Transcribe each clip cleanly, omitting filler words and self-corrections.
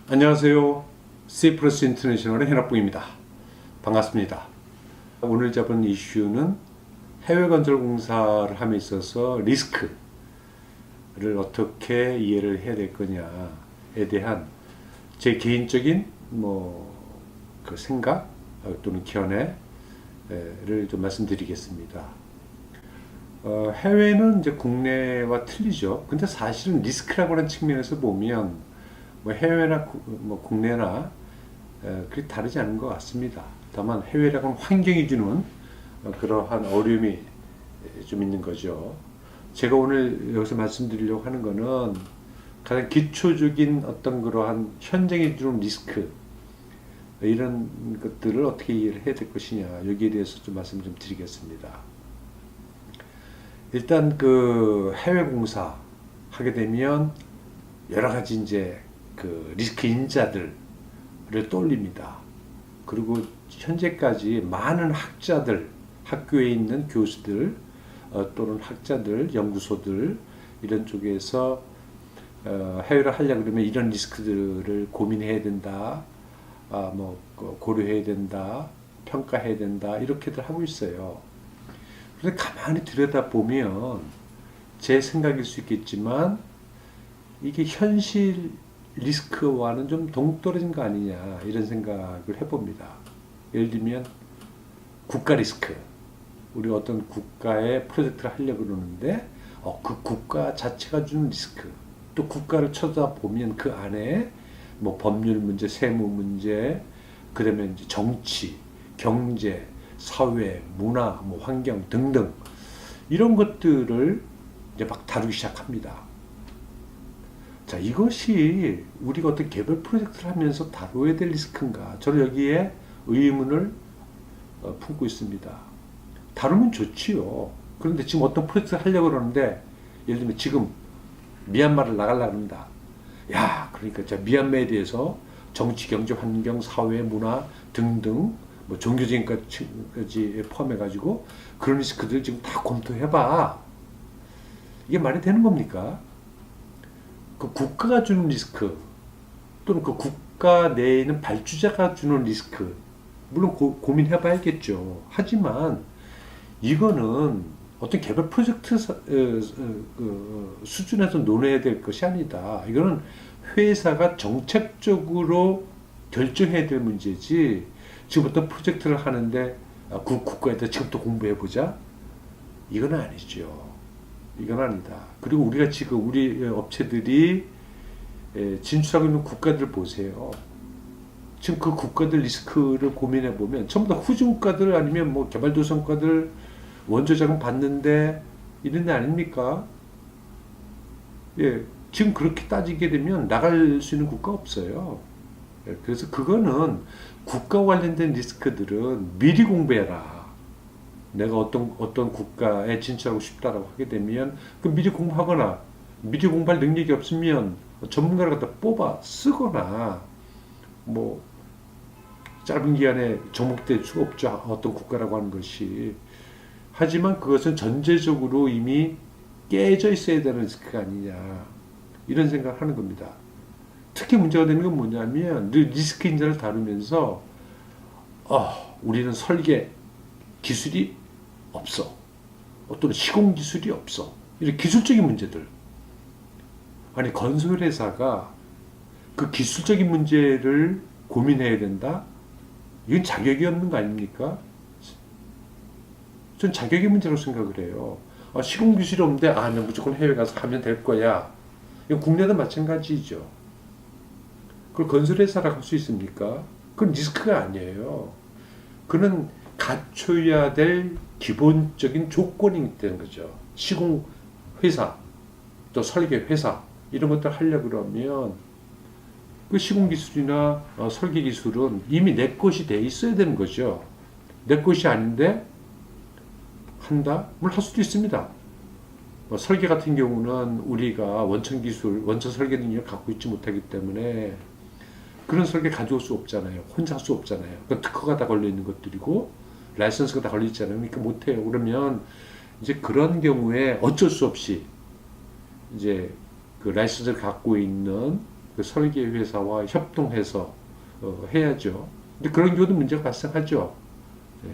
안녕하세요. C 플러스 인터내셔널의 현학부입니다. 반갑습니다. 오늘 잡은 이슈는 해외 건설 공사를 함에 있어서 리스크를 어떻게 이해를 해야 될 거냐에 대한 제 개인적인 그 생각 또는 견해를 좀 말씀드리겠습니다. 해외는 이제 국내와 틀리죠. 근데 사실은 리스크라고 하는 측면에서 보면 해외나 국내나 그리 다르지 않은 것 같습니다. 다만 해외라고 하는 환경이 주는 그러한 어려움이 좀 있는 거죠. 제가 오늘 여기서 말씀드리려고 하는 거는 가장 기초적인 어떤 그러한 현장이 주는 리스크, 이런 것들을 어떻게 이해를 해야 될 것이냐, 여기에 대해서 좀 말씀 좀 드리겠습니다. 일단 그 해외 공사 하게 되면 여러 가지 이제 그 리스크 인자들을 떠올립니다. 그리고 현재까지 많은 학자들, 학교에 있는 교수들 또는 학자들, 연구소들 이런 쪽에서 해외를 하려고 그러면 이런 리스크들을 고민해야 된다, 고려해야 된다, 평가해야 된다, 이렇게들 하고 있어요. 그런데 가만히 들여다보면 제 생각일 수 있겠지만 이게 현실 리스크와는 좀 동떨어진 거 아니냐, 이런 생각을 해봅니다. 예를 들면 국가 리스크, 우리 어떤 국가의 프로젝트를 하려고 그러는데 그 국가 자체가 주는 리스크, 또 국가를 쳐다보면 그 안에 법률 문제, 세무 문제, 그다음에 이제 정치, 경제, 사회, 문화, 환경 등등 이런 것들을 이제 막 다루기 시작합니다. 자, 이것이 우리가 어떤 개별 프로젝트를 하면서 다뤄야 될 리스크인가? 저는 여기에 의문을 품고 있습니다. 다루면 좋지요. 그런데 지금 어떤 프로젝트를 하려고 그러는데, 예를 들면 지금 미얀마를 나가려고 합니다. 야, 그러니까 자, 미얀마에 대해서 정치, 경제, 환경, 사회, 문화 등등 종교적인 것까지 포함해가지고 그런 리스크들 지금 다 검토해봐. 이게 말이 되는 겁니까? 그 국가가 주는 리스크 또는 그 국가 내에 있는 발주자가 주는 리스크, 물론 고민해봐야겠죠. 하지만 이거는 어떤 개별 프로젝트 수준에서 논해야 될 것이 아니다. 이거는 회사가 정책적으로 결정해야 될 문제지, 지금 어떤 프로젝트를 하는데 그 국가에다 지금부터 공부해보자, 이건 아니죠. 이건 아니다. 그리고 우리가 지금 우리 업체들이 진출하고 있는 국가들 보세요. 지금 그 국가들 리스크를 고민해 보면 전부 다 후진 국가들 아니면 개발도상국가들 원조 자금 받는데 이런 데 아닙니까? 예, 지금 그렇게 따지게 되면 나갈 수 있는 국가 없어요. 예, 그래서 그거는 국가 관련된 리스크들은 미리 공부해라. 내가 어떤 국가에 진출하고 싶다라고 하게 되면 그 미리 공부하거나, 미리 공부할 능력이 없으면 전문가를 갖다 뽑아 쓰거나 짧은 기간에 접목될 수가 없죠. 어떤 국가라고 하는 것이. 하지만 그것은 전제적으로 이미 깨져 있어야 되는 리스크가 아니냐, 이런 생각을 하는 겁니다. 특히 문제가 되는 건 뭐냐면 리스크 인자를 다루면서 우리는 설계 기술이 없어, 또는 시공 기술이 없어, 이런 기술적인 문제들. 아니, 건설회사가 그 기술적인 문제를 고민해야 된다? 이건 자격이 없는 거 아닙니까? 전 자격의 문제라고 생각을 해요. 시공 기술이 없는데 나 무조건 해외 가서 하면 될 거야. 이건 국내도 마찬가지죠. 그걸 건설회사라고 할 수 있습니까? 그건 리스크가 아니에요. 그는 갖춰야 될 기본적인 조건이 되는 거죠. 시공 회사, 또 설계 회사, 이런 것들 하려고 그러면 그 시공 기술이나 설계 기술은 이미 내 것이 돼 있어야 되는 거죠. 내 것이 아닌데 한다? 물론 할 수도 있습니다. 설계 같은 경우는 우리가 원천 기술, 원천 설계 능력을 갖고 있지 못하기 때문에 그런 설계 가져올 수 없잖아요. 혼자 할 수 없잖아요. 그 특허가 다 걸려 있는 것들이고 라이선스가 다 걸려 있잖아요. 그러니까 못해요. 그러면 이제 그런 경우에 어쩔 수 없이 이제 그 라이선스를 갖고 있는 그 설계 회사와 협동해서 해야죠. 근데 그런 경우도 문제가 발생하죠. 예,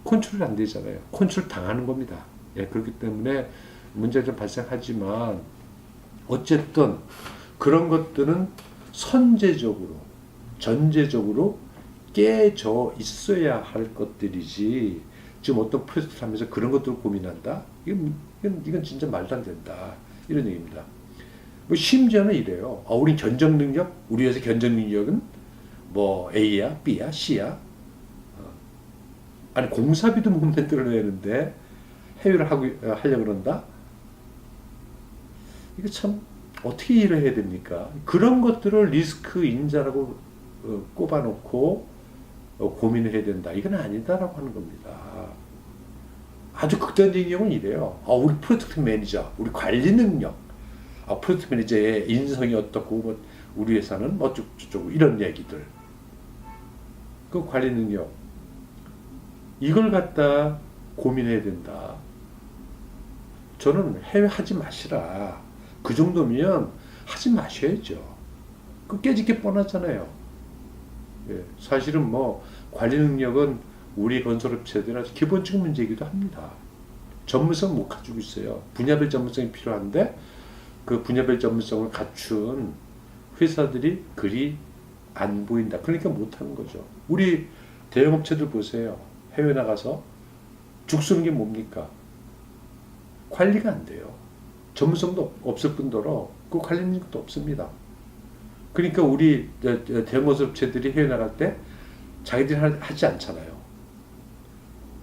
컨트롤이 안 되잖아요. 컨트롤 당하는 겁니다. 예, 그렇기 때문에 문제가 좀 발생하지만 어쨌든 그런 것들은 선제적으로, 전제적으로 깨져 있어야 할 것들이지, 지금 어떤 프로젝트를 하면서 그런 것들을 고민한다? 이건 진짜 말도 안 된다. 이런 얘기입니다. 뭐 심지어는 이래요. 우리 견적 능력, 우리 회사 견적 능력은 뭐 A야, B야, C야. 아니 공사비도 못 만들어내는데 해외를 하려고 그런다? 이거 참 어떻게 일을 해야 됩니까? 그런 것들을 리스크 인자라고 꼽아놓고 고민을 해야 된다. 이건 아니다라고 하는 겁니다. 아주 극단적인 경우는 이래요. 우리 프로젝트 매니저, 우리 관리 능력, 프로젝트 매니저의 인성이 어떻고, 뭐 우리 회사는 뭐 어쩌고 이런 얘기들. 그 관리 능력, 이걸 갖다 고민해야 된다. 저는 해외 하지 마시라. 그 정도면 하지 마셔야죠. 그 깨질 게 뻔하잖아요. 예, 사실은 뭐 관리 능력은 우리 건설업체들은 아주 기본적인 문제이기도 합니다. 전문성 못 가지고 있어요. 분야별 전문성이 필요한데 그 분야별 전문성을 갖춘 회사들이 그리 안 보인다. 그러니까 못하는 거죠. 우리 대형업체들 보세요. 해외 나가서 죽 쓰는 게 뭡니까? 관리가 안 돼요. 전문성도 없을 뿐더러 그 관리 능력도 없습니다. 그러니까 우리 대형건설업체들이 해외 나갈 때 자기들이 하지 않잖아요.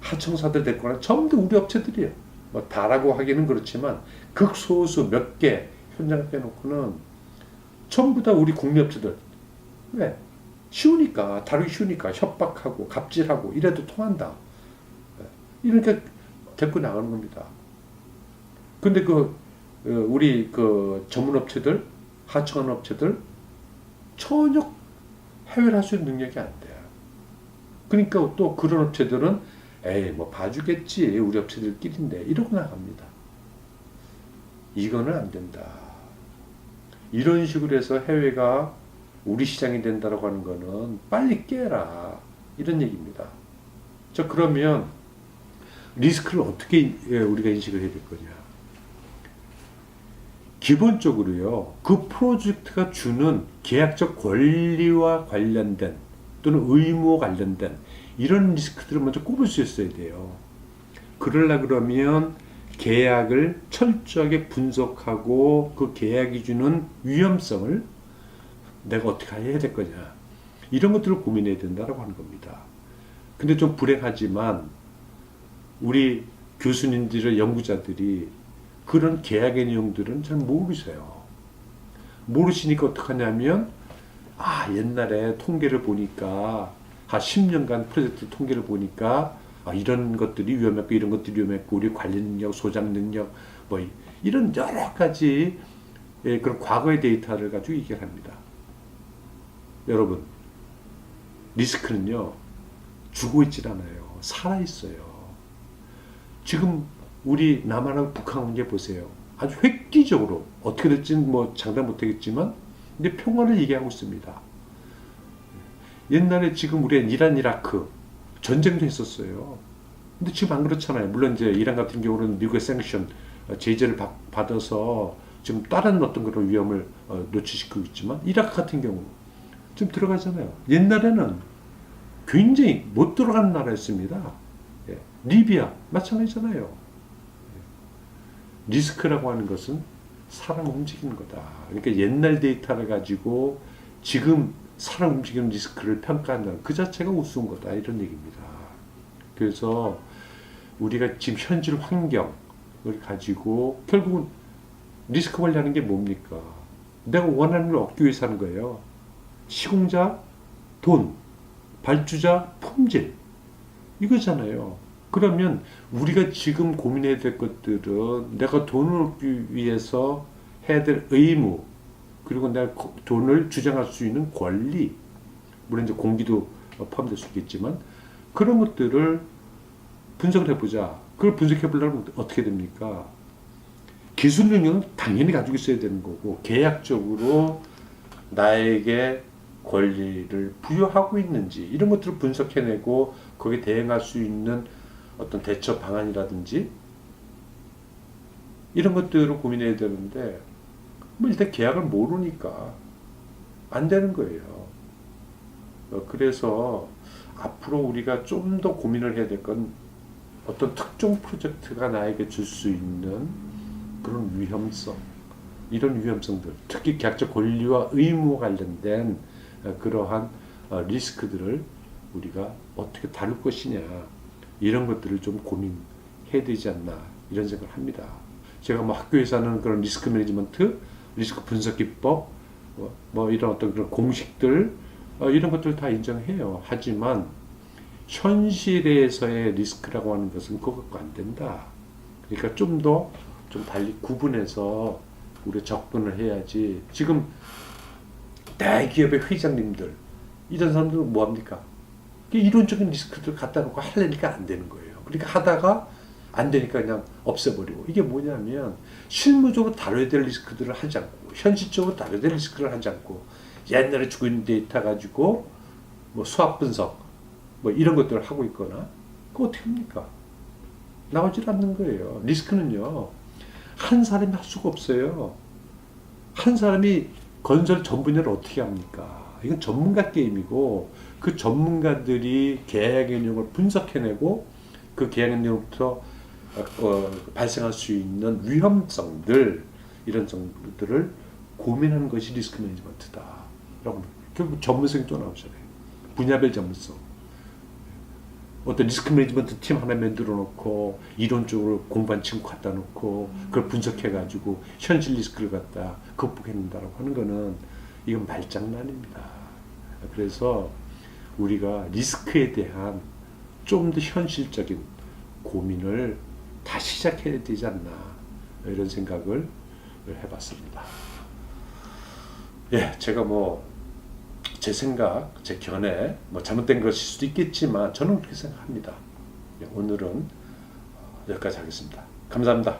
하청사들 데리고 전부 우리 업체들이에요. 뭐 다라고 하기는 그렇지만 극소수 몇 개 현장을 빼놓고는 전부 다 우리 국내 업체들. 왜? 쉬우니까, 다루기 쉬우니까 협박하고 갑질하고 이래도 통한다. 이러니까 데리고 나가는 겁니다. 근데 우리 전문 업체들, 하청하는 업체들 전혀 해외를 할 수 있는 능력이 안 돼요. 그러니까 또 그런 업체들은 에이 뭐 봐주겠지 우리 업체들끼리인데 이러고 나갑니다. 이거는 안 된다. 이런 식으로 해서 해외가 우리 시장이 된다라고 하는 거는 빨리 깨라 이런 얘기입니다. 자, 그러면 리스크를 어떻게 우리가 인식을 해야 될 거냐? 기본적으로요, 그 프로젝트가 주는 계약적 권리와 관련된 또는 의무와 관련된 이런 리스크들을 먼저 꼽을 수 있어야 돼요. 그러면 계약을 철저하게 분석하고 그 계약이 주는 위험성을 내가 어떻게 해야 될 거냐, 이런 것들을 고민해야 된다고 하는 겁니다. 근데 좀 불행하지만 우리 교수님들의 연구자들이 그런 계약의 내용들은 잘 모르세요. 모르시니까 어떡하냐면 옛날에 통계를 보니까 한 10년간 프로젝트 통계를 보니까 이런 것들이 위험했고 이런 것들이 위험했고 우리 관리 능력, 소장 능력 뭐 이런 여러 가지 그런 과거의 데이터를 가지고 얘기를 합니다. 여러분, 리스크는요 죽어 있질 않아요. 살아 있어요. 지금 우리 남한하고 북한 관계 보세요. 아주 획기적으로 어떻게 될지는 뭐 장담 못하겠지만 근데 평화를 얘기하고 있습니다. 옛날에 지금 우리 이란, 이라크 전쟁도 했었어요. 근데 지금 안 그렇잖아요. 물론 이제 이란 같은 경우는 미국의 생션 제재를 받아서 지금 다른 어떤 그런 위험을 노출시키고 있지만 이라크 같은 경우 좀 들어가잖아요. 옛날에는 굉장히 못 들어가는 나라였습니다. 예. 리비아 마찬가지잖아요. 리스크라고 하는 것은 사람 움직이는 거다. 그러니까 옛날 데이터를 가지고 지금 사람 움직이는 리스크를 평가한다는 그 자체가 우스운 거다. 이런 얘기입니다. 그래서 우리가 지금 현실 환경을 가지고 결국은 리스크 관리하는 게 뭡니까? 내가 원하는 걸 얻기 위해서 하는 거예요. 시공자, 돈, 발주자, 품질. 이거잖아요. 그러면 우리가 지금 고민해야 될 것들은 내가 돈을 얻기 위해서 해야 될 의무, 그리고 내가 돈을 주장할 수 있는 권리, 물론 이제 공기도 포함될 수 있겠지만 그런 것들을 분석을 해보자. 그걸 분석해 보려면 어떻게 됩니까? 기술 능력은 당연히 가지고 있어야 되는 거고 계약적으로 나에게 권리를 부여하고 있는지 이런 것들을 분석해내고 거기에 대응할 수 있는 어떤 대처 방안이라든지 이런 것들을 고민해야 되는데 뭐 일단 계약을 모르니까 안 되는 거예요. 그래서 앞으로 우리가 좀 더 고민을 해야 될 건 어떤 특정 프로젝트가 나에게 줄 수 있는 그런 위험성, 이런 위험성들, 특히 계약적 권리와 의무와 관련된 그러한 리스크들을 우리가 어떻게 다룰 것이냐, 이런 것들을 좀 고민해야 되지 않나, 이런 생각을 합니다. 제가 뭐 학교에서 하는 그런 리스크 매니지먼트, 리스크 분석 기법, 뭐 이런 어떤 그런 공식들, 이런 것들 다 인정해요. 하지만 현실에서의 리스크라고 하는 것은 그거 갖고 안 된다. 그러니까 좀 더 좀 달리 구분해서 우리가 접근을 해야지. 지금 대기업의 회장님들 이런 사람들은 뭐 합니까? 이론적인 리스크들 갖다 놓고 하려니까 안 되는 거예요. 그러니까 하다가 안 되니까 그냥 없애버리고. 이게 뭐냐면 실무적으로 다뤄야 될 리스크들을 하지 않고, 현실적으로 다뤄야 될 리스크를 하지 않고, 옛날에 주고 있는 데이터 가지고 뭐 수학 분석 뭐 이런 것들을 하고 있거나, 그거 어떻게 합니까? 나오질 않는 거예요. 리스크는요, 한 사람이 할 수가 없어요. 한 사람이 건설 전 분야를 어떻게 합니까? 이건 전문가 게임이고, 그 전문가들이 계약의 내용을 분석해내고 그 계약의 내용부터 발생할 수 있는 위험성들, 이런 정도들을 고민하는 것이 리스크 매니지먼트다. 결국 전문성이 또 나오잖아요. 분야별 전문성. 어떤 리스크 매니지먼트 팀 하나 만들어 놓고 이론적으로 공부한 친구 갖다 놓고 그걸 분석해 가지고 현실 리스크를 갖다 극복해낸다라고 하는 거는 이건 말장난입니다. 그래서 우리가 리스크에 대한 좀 더 현실적인 고민을 다시 시작해야 되지 않나, 이런 생각을 해봤습니다. 예, 제가 뭐 제 생각, 제 견해, 뭐 잘못된 것일 수도 있겠지만 저는 그렇게 생각합니다. 예, 오늘은 여기까지 하겠습니다. 감사합니다.